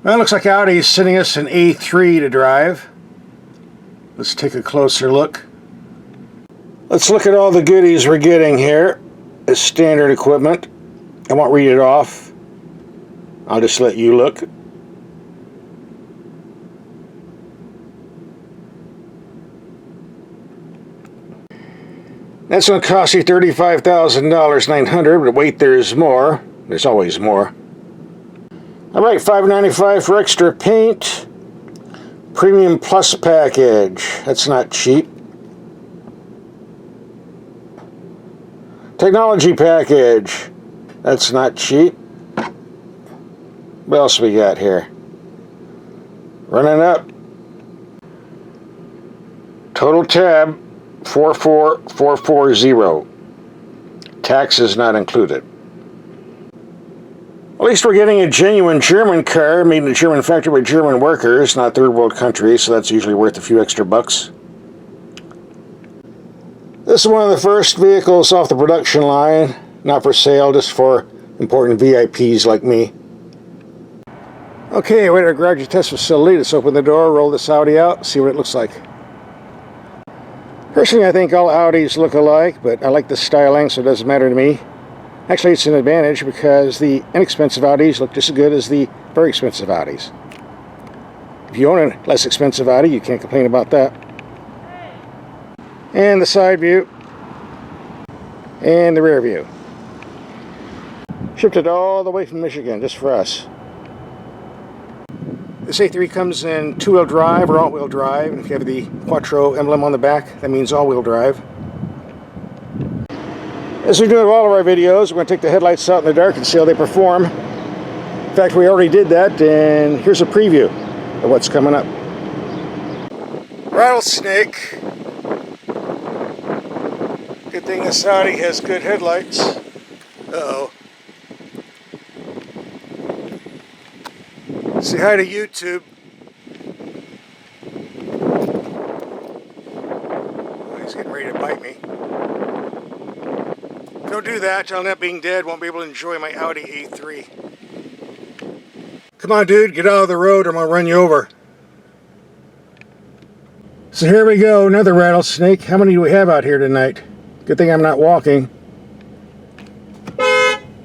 Well, it looks like Audi is sending us an A3 to drive. Let's take a closer look. Let's look at all the goodies we're getting here as standard equipment. I won't read it off. I'll just let you look. That's going to cost you $35,900, but wait, there's more. There's always more. Alright, $595 for extra paint. Premium Plus package. That's not cheap. Technology package. That's not cheap. What else we got here? Running up. Total tab 44440. Taxes not included. At least we're getting a genuine German car made in a German factory by German workers, not third world countries, so that's usually worth a few extra bucks. This is one of the first vehicles off the production line, not for sale, just for important VIPs like me. Okay, we're at our garage test facility. Let's open the door, roll this Audi out, see what it looks like. Personally, I think all Audis look alike, but I like the styling, so it doesn't matter to me. Actually, it's an advantage because the inexpensive Audis look just as good as the very expensive Audis. If you own a less expensive Audi, you can't complain about that. And the side view. And the rear view. Shipped it all the way from Michigan, just for us. This A3 comes in two-wheel drive or all-wheel drive, and if you have the Quattro emblem on the back, that means all-wheel drive. As we do with all of our videos, we're going to take the headlights out in the dark and see how they perform. In fact, we already did that, and here's a preview of what's coming up. Rattlesnake. Good thing this Audi has good headlights. Uh-oh. Say hi to YouTube. Oh, he's getting ready to bite me. Don't do that, I'll end up being dead, won't be able to enjoy my Audi A3. Come on dude, get out of the road or I'm going to run you over. So here we go, another rattlesnake. How many do we have out here tonight? Good thing I'm not walking.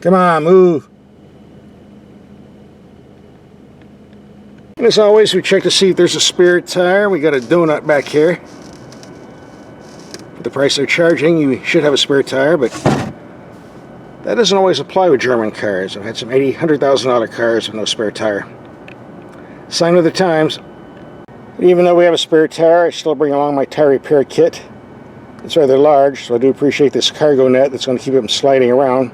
Come on, move. And as always, we check to see if there's a spare tire. We got a donut back here. For the price they're charging, you should have a spare tire, but that doesn't always apply with German cars. I've had some $100,000 cars with no spare tire. Sign of the times. And even though we have a spare tire, I still bring along my tire repair kit. It's rather large, so I do appreciate this cargo net that's going to keep it from sliding around.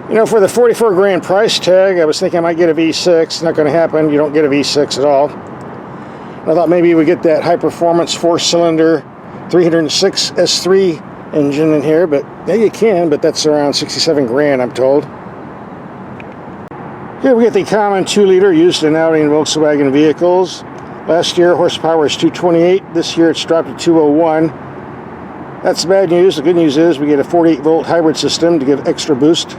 You know, for the 44 grand price tag, I was thinking I might get a V6. Not going to happen. You don't get a V6 at all. I thought maybe we get that high-performance 4-cylinder 306 S3 engine in here, but yeah, you can, but that's around 67 grand, I'm told. Here we get the common 2-liter used in Audi and Volkswagen vehicles. Last year, horsepower was 228. This year, it's dropped to 201. That's the bad news. The good news is we get a 48-volt hybrid system to give extra boost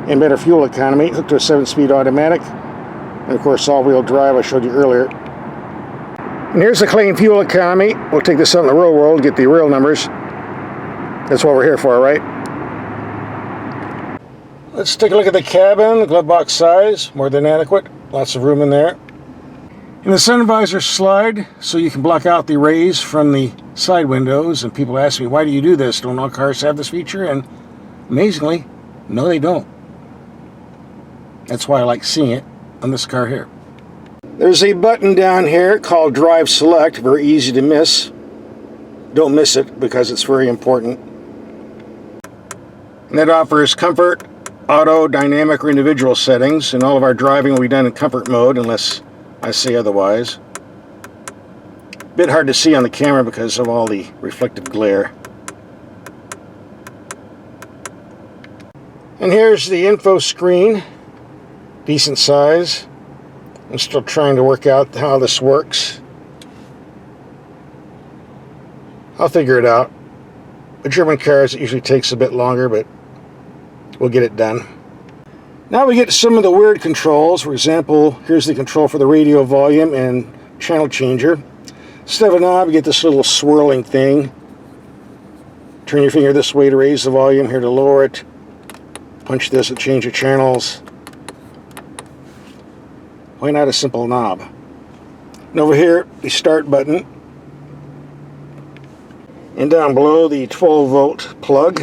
and better fuel economy, hooked to a 7-speed automatic, and of course all-wheel drive I showed you earlier. And here's the clean fuel economy. We'll take this out in the real world, get the real numbers. That's what we're here for, right? Let's take a look at the cabin. The glove box size, more than adequate. Lots of room in there. And the sun visor slide, so you can block out the rays from the side windows. And people ask me, why do you do this? Don't all cars have this feature? And amazingly, no they don't. That's why I like seeing it on this car here. There's a button down here called Drive Select, very easy to miss. Don't miss it because it's very important. And that offers comfort, auto, dynamic, or individual settings, and all of our driving will be done in comfort mode unless I say otherwise. Bit hard to see on the camera because of all the reflective glare. And here's the info screen. Decent size. I'm still trying to work out how this works. I'll figure it out. With German cars, it usually takes a bit longer, but we'll get it done. Now we get to some of the weird controls. For example, here's the control for the radio volume and channel changer. Instead of a knob, you get this little swirling thing. Turn your finger this way to raise the volume, here to lower it. Punch this to change the channels. Why not a simple knob? And over here, the start button. And down below, the 12-volt plug.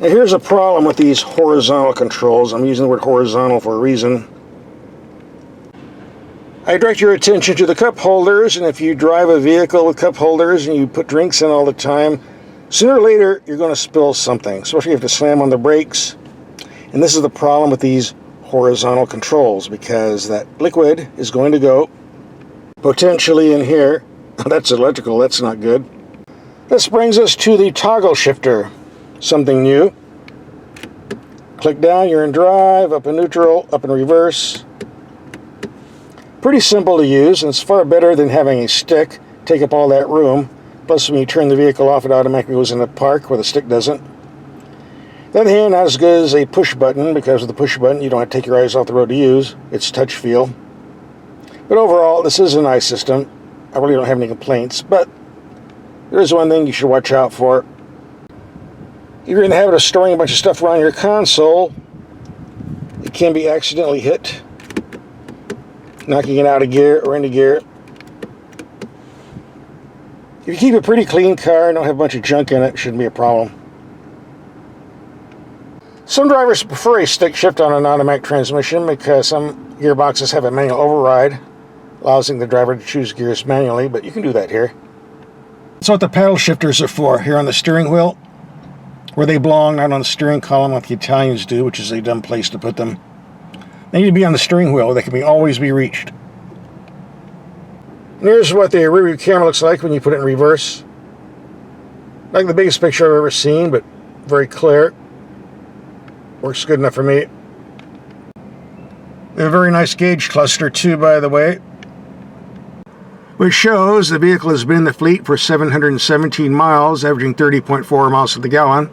Now here's a problem with these horizontal controls. I'm using the word horizontal for a reason. I direct your attention to the cup holders, and if you drive a vehicle with cup holders and you put drinks in all the time, sooner or later you're going to spill something, especially if you have to slam on the brakes. And this is the problem with these horizontal controls, because that liquid is going to go potentially in here. That's electrical, that's not good. This brings us to the toggle shifter, something new. Click down, you're in drive, up in neutral, up in reverse. Pretty simple to use, and it's far better than having a stick take up all that room. Plus, when you turn the vehicle off, it automatically goes into park where the stick doesn't. On the other hand, not as good as a push button, because with the push button, you don't have to take your eyes off the road to use. It's touch feel. But overall, this is a nice system. I really don't have any complaints, but there is one thing you should watch out for. If you're in the habit of storing a bunch of stuff around your console, it can be accidentally hit, knocking it out of gear or into gear. If you keep a pretty clean car and don't have a bunch of junk in it, it shouldn't be a problem. Some drivers prefer a stick shift on an automatic transmission because some gearboxes have a manual override, allowing the driver to choose gears manually, but you can do that here. That's what the paddle shifters are for, here on the steering wheel, where they belong, not on the steering column like the Italians do, which is a dumb place to put them. They need to be on the steering wheel. They can always be reached. And here's what the rear view camera looks like when you put it in reverse. Not the biggest picture I've ever seen, but very clear. Works good enough for me. We have a very nice gauge cluster too, by the way, which shows the vehicle has been in the fleet for 717 miles, averaging 30.4 miles to the gallon.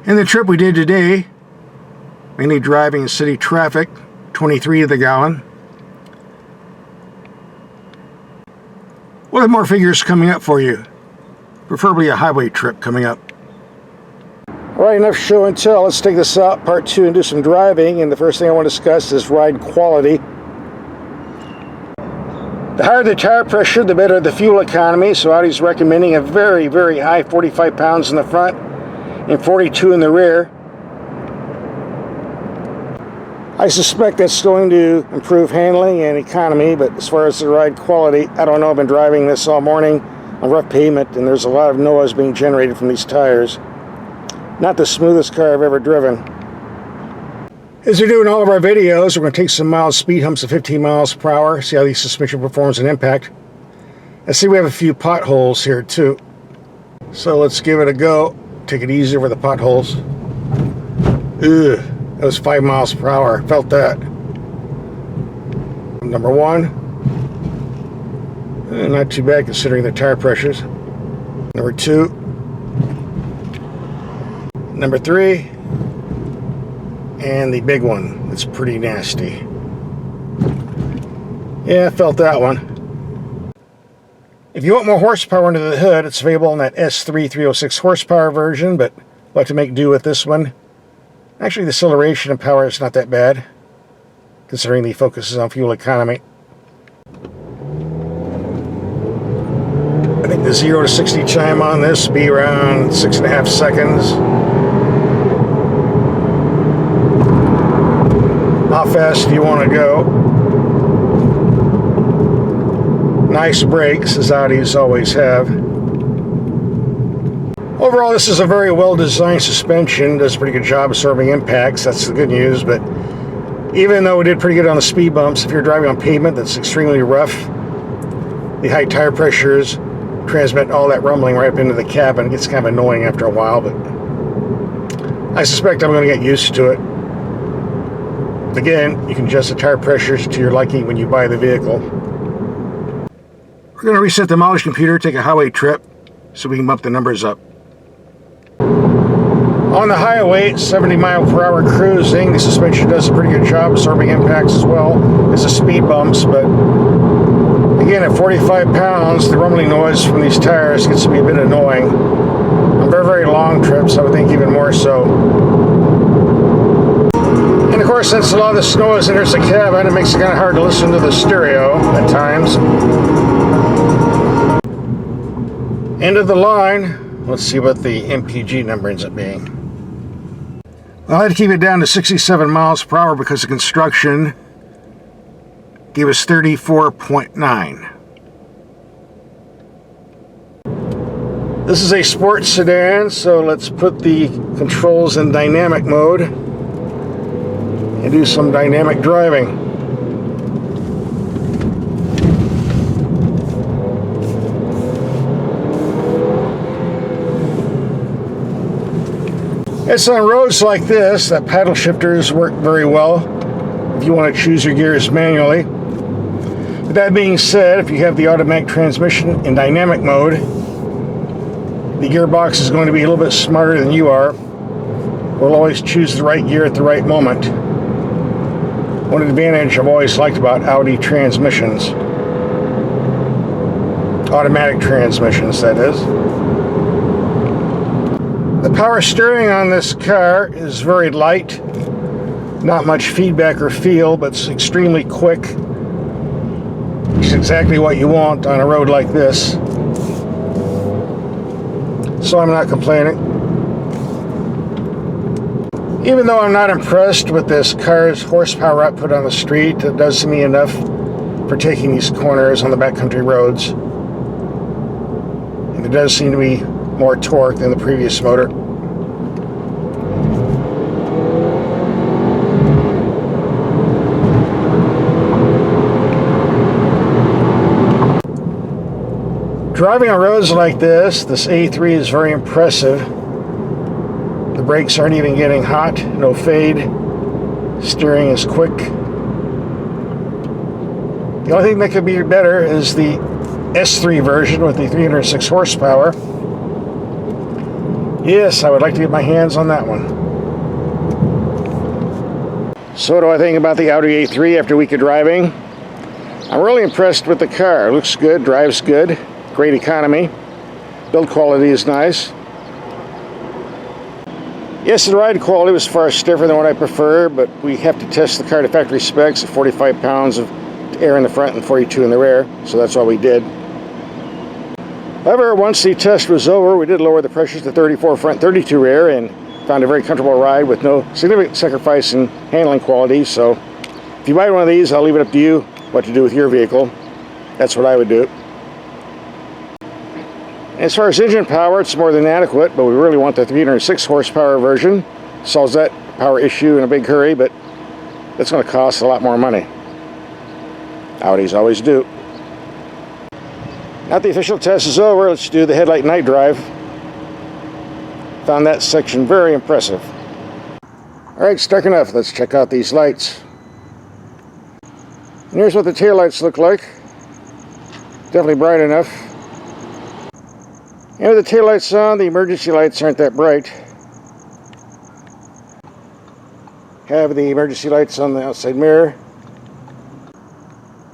And the trip we did today, mainly driving in city traffic, 23 to the gallon. We'll have more figures coming up for you, preferably a highway trip coming up. Alright, enough show and tell. Let's take this out, part 2, and do some driving. And the first thing I want to discuss is ride quality. The higher the tire pressure, the better the fuel economy. So Audi's recommending a very, very high 45 pounds in the front and 42 in the rear. I suspect that's going to improve handling and economy, but as far as the ride quality, I don't know. I've been driving this all morning on rough pavement, and there's a lot of noise being generated from these tires. Not the smoothest car I've ever driven. As we do in all of our videos, we're going to take some mild speed humps of 15 miles per hour, see how the suspension performs in impact. I see we have a few potholes here too. So let's give it a go. Take it easy over the potholes. Ugh, that was 5 miles per hour. Felt that. Number 1. Not too bad considering the tire pressures. Number 2. Number 3. And the big one. It's pretty nasty. Yeah, I felt that one. If you want more horsepower under the hood, it's available in that S3 306 horsepower version, but we'll have to make do with this one. Actually, the acceleration and power is not that bad, considering the focus is on fuel economy. I think the 0 to 60 time on this will be around 6.5 seconds. How fast do you want to go? Nice brakes, as Audis always have. Overall, this is a very well-designed suspension. Does a pretty good job absorbing impacts. That's the good news. But even though we did pretty good on the speed bumps, if you're driving on pavement that's extremely rough, the high tire pressures transmit all that rumbling right up into the cabin. It gets kind of annoying after a while, but I suspect I'm going to get used to it. Again, you can adjust the tire pressures to your liking when you buy the vehicle. We're going to reset the mileage computer, take a highway trip, so we can bump the numbers up. On the highway, 70 mile per hour cruising, the suspension does a pretty good job absorbing impacts as well as the speed bumps, but again, at 45 pounds, the rumbling noise from these tires gets to be a bit annoying. On very, very long trips, I would think even more so. And of course, since a lot of the snow is enters the cabin, it makes it kind of hard to listen to the stereo at times. End of the line. Let's see what the MPG number ends up being. I had to keep it down to 67 miles per hour because the construction gave us 34.9. This is a sports sedan, so let's put the controls in dynamic mode and do some dynamic driving. It's on roads like this that paddle shifters work very well if you want to choose your gears manually. With that being said, if you have the automatic transmission in dynamic mode, the gearbox is going to be a little bit smarter than you are. We'll always choose the right gear at the right moment. One advantage I've always liked about Audi transmissions. Automatic transmissions, that is. The power steering on this car is very light. Not much feedback or feel, but it's extremely quick. It's exactly what you want on a road like this. So I'm not complaining. Even though I'm not impressed with this car's horsepower output on the street, it does to me enough for taking these corners on the backcountry roads. And there does seem to be more torque than the previous motor. Driving on roads like this A3 is very impressive. The brakes aren't even getting hot, no fade. Steering is quick. The only thing that could be better is the S3 version with the 306 horsepower. Yes, I would like to get my hands on that one. So what do I think about the Audi A3 after a week of driving? I'm really impressed with the car. It looks good, drives good, great economy. Build quality is nice. Yes, the ride quality was far stiffer than what I prefer, but we have to test the car to factory specs at 45 pounds of air in the front and 42 in the rear, so that's all we did. However, once the test was over, we did lower the pressures to 34 front, 32 rear, and found a very comfortable ride with no significant sacrifice in handling quality. So if you buy one of these, I'll leave it up to you what to do with your vehicle. That's what I would do. As far as engine power, it's more than adequate, but we really want the 306 horsepower version. Solves that power issue in a big hurry, but that's going to cost a lot more money. Audis always do. Now that the official test is over, let's do the headlight night drive. Found that section very impressive. Alright, it's dark enough. Let's check out these lights. And here's what the taillights look like. Definitely bright enough. And with the taillights on, the emergency lights aren't that bright. Have the emergency lights on the outside mirror.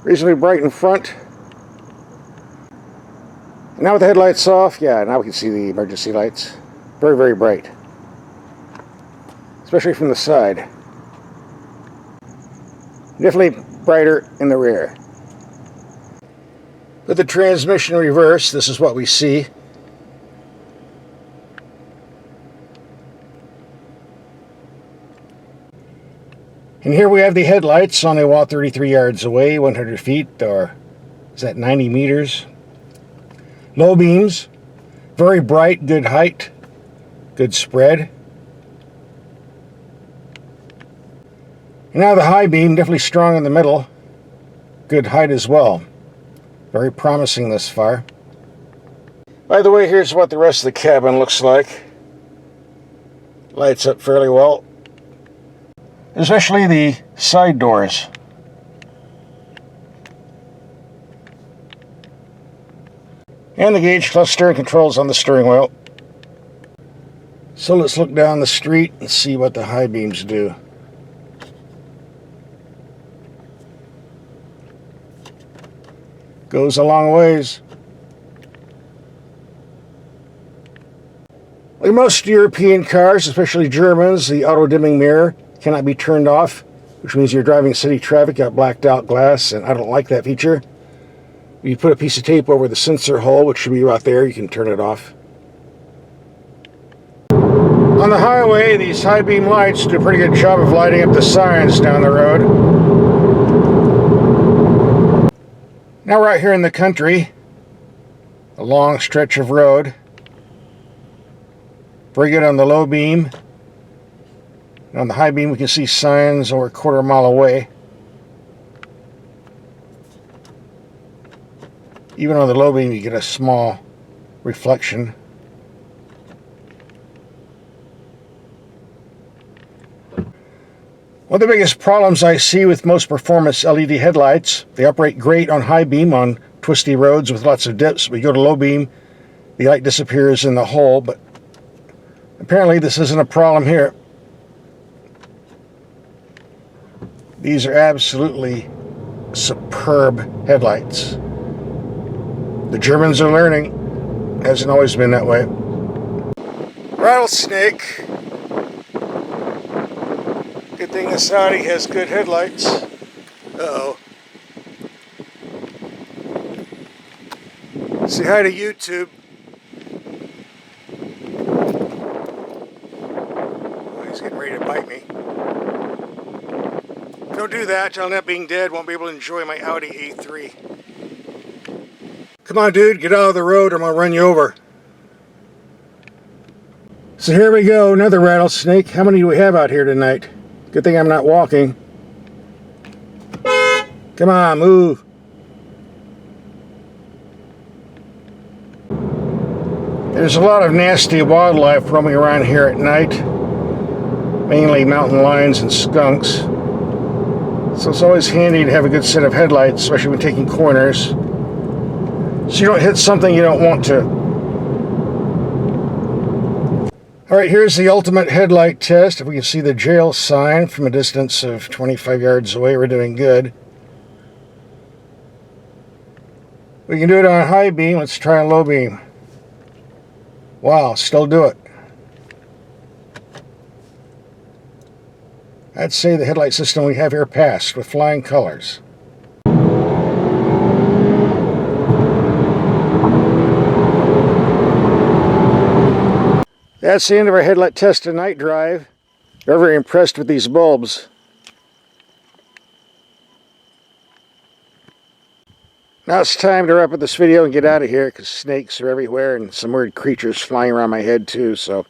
Reasonably bright in front. And now with the headlights off, yeah, now we can see the emergency lights. Very, very bright. Especially from the side. Definitely brighter in the rear. With the transmission reverse, this is what we see. And here we have the headlights on a wall 33 yards away, 100 feet, or is that 90 meters? Low beams, very bright, good height, good spread. And now the high beam, definitely strong in the middle, good height as well. Very promising thus far. By the way, here's what the rest of the cabin looks like. Lights up fairly well. Especially the side doors. And the gauge cluster and controls on the steering wheel. So let's look down the street and see what the high beams do. Goes a long ways. Like most European cars, especially Germans, the auto-dimming mirror cannot be turned off, which means you're driving city traffic, got blacked out glass, and I don't like that feature. You put a piece of tape over the sensor hole, which should be right there, you can turn it off. On the highway, these high beam lights do a pretty good job of lighting up the signs down the road. Now we're out here in the country, a long stretch of road. Very good on the low beam. And on the high beam we can see signs over a quarter mile away. Even on the low beam you get a small reflection. One of the biggest problems I see with most performance LED headlights, they operate great on high beam on twisty roads with lots of dips. We go to low beam, the light disappears in the hole, but apparently this isn't a problem here. These are absolutely superb headlights. The Germans are learning. Hasn't always been that way. Rattlesnake. Good thing this Audi has good headlights. Uh-oh. Say hi to YouTube. Oh, he's getting ready to bite me. Don't do that. I'll end up being dead. Won't be able to enjoy my Audi A3. Come on, dude. Get out of the road or I'm going to run you over. So here we go. Another rattlesnake. How many do we have out here tonight? Good thing I'm not walking. Come on, move. There's a lot of nasty wildlife roaming around here at night. Mainly mountain lions and skunks. So it's always handy to have a good set of headlights, especially when taking corners, so you don't hit something you don't want to. Alright, here's the ultimate headlight test. If we can see the jail sign from a distance of 25 yards away, we're doing good. We can do it on high beam. Let's try on low beam. Wow, still do it. I'd say the headlight system we have here passed with flying colors. That's the end of our headlight test and night drive. We're very impressed with these bulbs. Now it's time to wrap up this video and get out of here because snakes are everywhere and some weird creatures flying around my head too, so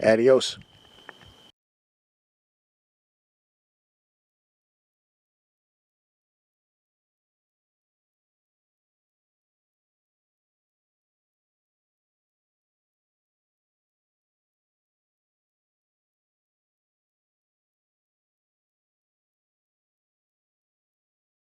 adios.